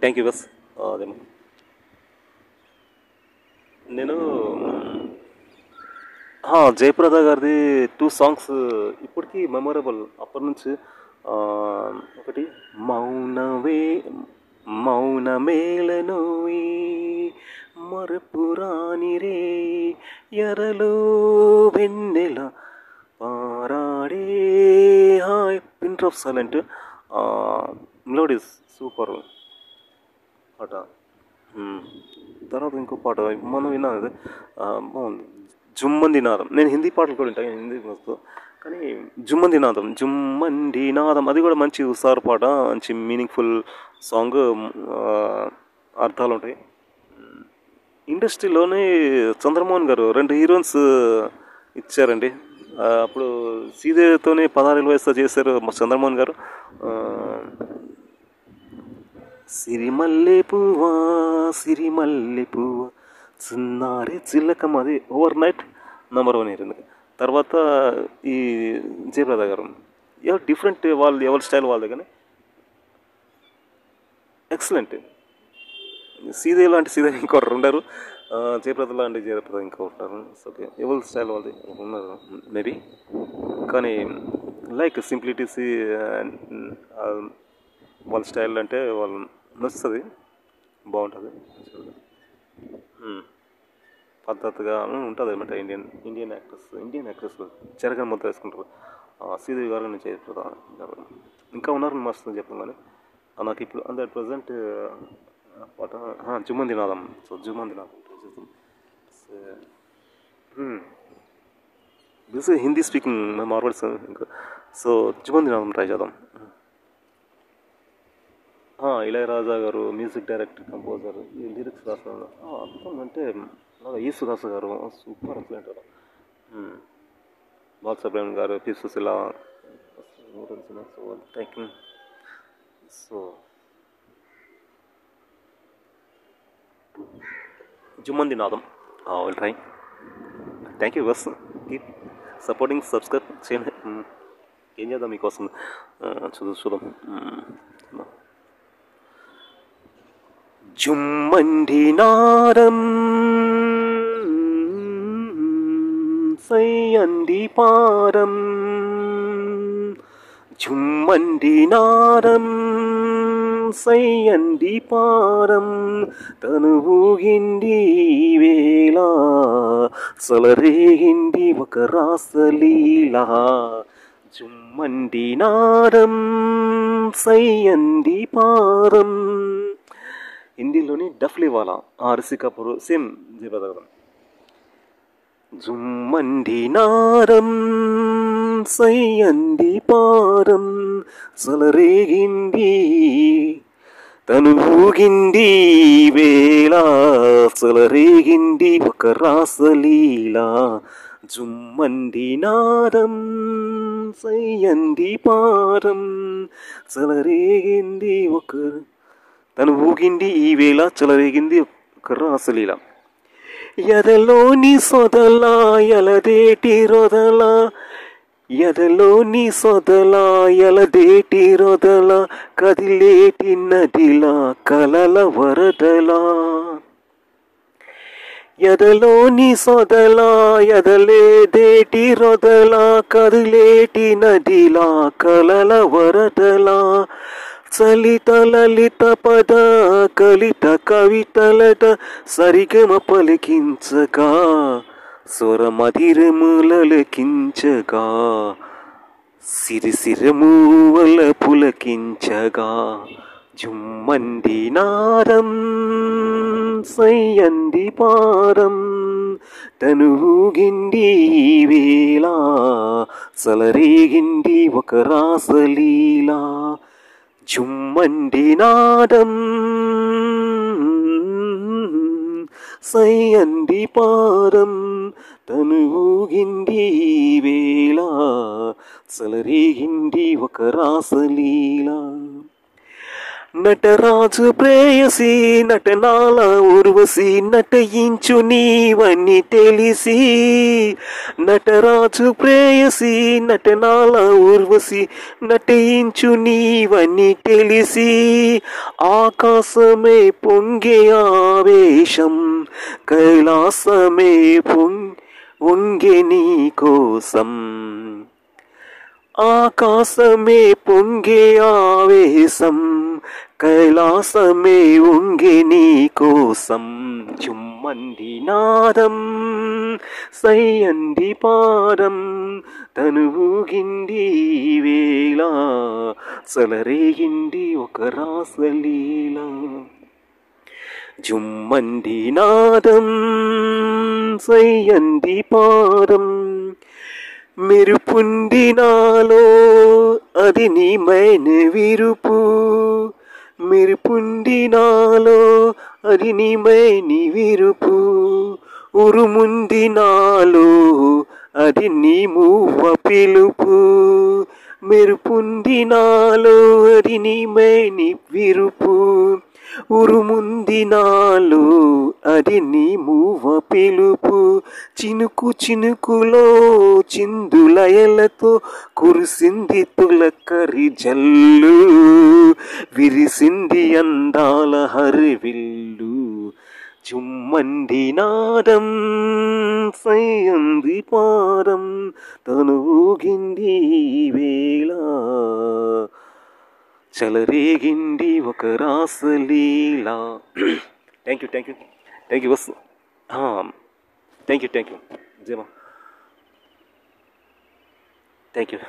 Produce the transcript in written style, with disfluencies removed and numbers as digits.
Thank you bus. అదేమో నేను జయప్రద గారిది 2 సాంగ్స్ ఇప్పటికీ మెమొరబుల్. అప్పటి నుంచి ఆ, ఒకటి మౌనవే మౌనమేళనోయి మరపురాని రే ఎరలో వెన్నెల పారాడే హాయ్ pin drop silent melodies super పాట. తర్వాత ఇంకో పాట మనం విన్నాను అది బాగుంది, జుమ్మంది నాదం. నేను హిందీ పాటలు కూడా వింటాను, హిందీ వస్తూ, కానీ జుమ్మంది నాదం జుమ్మంది నాదం అది కూడా మంచి ఉసారు పాట, మంచి మీనింగ్ఫుల్ సాంగ్, అర్థాలు ఉంటాయి. ఇండస్ట్రీలోనే చంద్రమోహన్ గారు 2 హీరోయిన్స్ ఇచ్చారండి. అప్పుడు శ్రీదేవితోనే 16 వయసులో చేశారు మా చంద్రమోహన్ గారు. సిరిమల్లె పువ్వా సిరిమల్లె పువ్వా చిన్నారి చిల్లకం, అది ఓవర్ నైట్ నంబర్ 1 అయింది. తర్వాత ఈ జయప్రద గారు ఎవరు డిఫరెంట్, వాళ్ళు ఎవరి స్టైల్ వాళ్ళది, కానీ ఎక్సలెంట్. శ్రీదేవి లాంటి శ్రీదేవి ఇంకొకరు ఉండరు, జయప్రద లాంటి జయప్రద ఇంకొకరు ఉంటారు. ఓకే, ఎవరి స్టైల్ వాళ్ళది ఉన్నారు మేబీ, కానీ లైక్ సింప్లిటీసీ వాళ్ళ స్టైల్ అంటే వాళ్ళు నచ్చుతుంది, బాగుంటుంది, పద్ధతిగా ఉంటుంది అనమాట. ఇండియన్ యాక్టర్స్ చెరగని ముద్ర వేసుకుంటారు. శ్రీదేవి గారు నేను జయప్రద గారు ఇంకా ఉన్నారు మస్తు చెప్పాను, కానీ నాకు ఇప్పుడు అంటే ప్రజెంట్ పాట జుమ్మంది నాదం. So జుమ్మంది Naadam this Hindi speaking మార్వర్డ్స్ ఇంకా. సో జుమ్మంది నాదం ట్రై చేద్దాం. ఇళయరాజా గారు మ్యూజిక్ డైరెక్టర్, కంపోజర్, ఈ లిరిక్స్ రాస్తారు అర్థం అంటే ఈసుదాస్ గారు సూపర్ ఎక్సలెంట్. బాలసుబ్రహ్మణ్యం గారు, P Susheela, so జుమ్మంది Naadam will try. Thank you bus, keep supporting, subscribe చేయండి. ఏం చేద్దాం మీకోసం, చూద్దాం. జుమ్మంది నాదం సయ్యంది పారం, జుమ్మంది నాదం సయ్యంది పారం, తను ఊగింది వేళ సలరేగింది ఒక రాసలీలా. జుమ్మంది నాదం సయ్యంది పారం. హిందీలోని డఫ్లీ వాలా, ఆర్సి కపూర్, సేమ్ జయప్రద. జుమ్మంది నాదం సయ్యంది పారం, సలరేగింది తను ఊగింది వేళ సలరేగింది ఒక రాసలీలా. జుమ్మంది నాదం సయ్యంది పారం, సలరేగింది ఒక తను ఊగింది ఈ వేళ చెలరేగింది ఒక రాసలీల. ఎదలోని సొదల ఎలదేటి రొదల, ఎదలోని సొదల ఎలదేటి రొదల, కదిలేటి నదిలా కలల వరదలా. ఎదలోని సొదల ఎదలేదేటి రొదల, కదిలేటి నదిలా కలల వరదలా. చలిత లలిత పద కలిత కవితలత సరిగమ పలికించగా, స్వరమధిరములకించగా, సిరిసిరమూవల పులకించగా. జుమ్మంది నాదం సయ్యంది పారం, తను ఊగింది వేళ సలరేగింది ఒక రాసలీలా. జుమ్మంది నాదం సయ్యంది పారం, తను ఊగింది వేళ సలరేగింది ఒక రాసలీలా. నటరాజు ప్రేయసి నటనాల ఉర్వశి నటయించు నీవని తెలిసి, నటరాజు ప్రేయసి నటనాల ఉర్వశి నటయించు నీవని తెలిసి, ఆకాశమే పొంగే ఆవేశం, కైలాసమే పొంగే నీ కోసం. ఆకాశమే పొంగే ఆవేశం, కైలాసమే వంగే నీ కోసం. చుమ్మంది నాదం, సయ్యంది పాదం, తనువుగింది వేళ, చలరేగింది ఒక రాసలీల. జుమ్మంది నాదం, సయ్యంది పాదం, మెరుపుంది నాలో అది నీమైన విరుపు. మెరుపుంది నాలో అది నీమైని విరుపు. ఉరుముంది నాలో అది నీ మూవ పిలుపు. మెరుపుంది నాలో అది నీమైని విరుపు. ఉరుముంది నాలో అది నీ మూవ పిలుపు. చినుకు చినుకులో చిందులయలతో కురిసింది తులకరి జల్లు. విరిసింది అందాల హరివిల్లు. చుమ్మంది నాదం, సయ్యంది పాదం, తనువుగింది వేళ, చలరేగింది ఒక రాసలీల. థ్యాంక్ యూ బస్. థ్యాంక్ యూ జయమా. Thank you.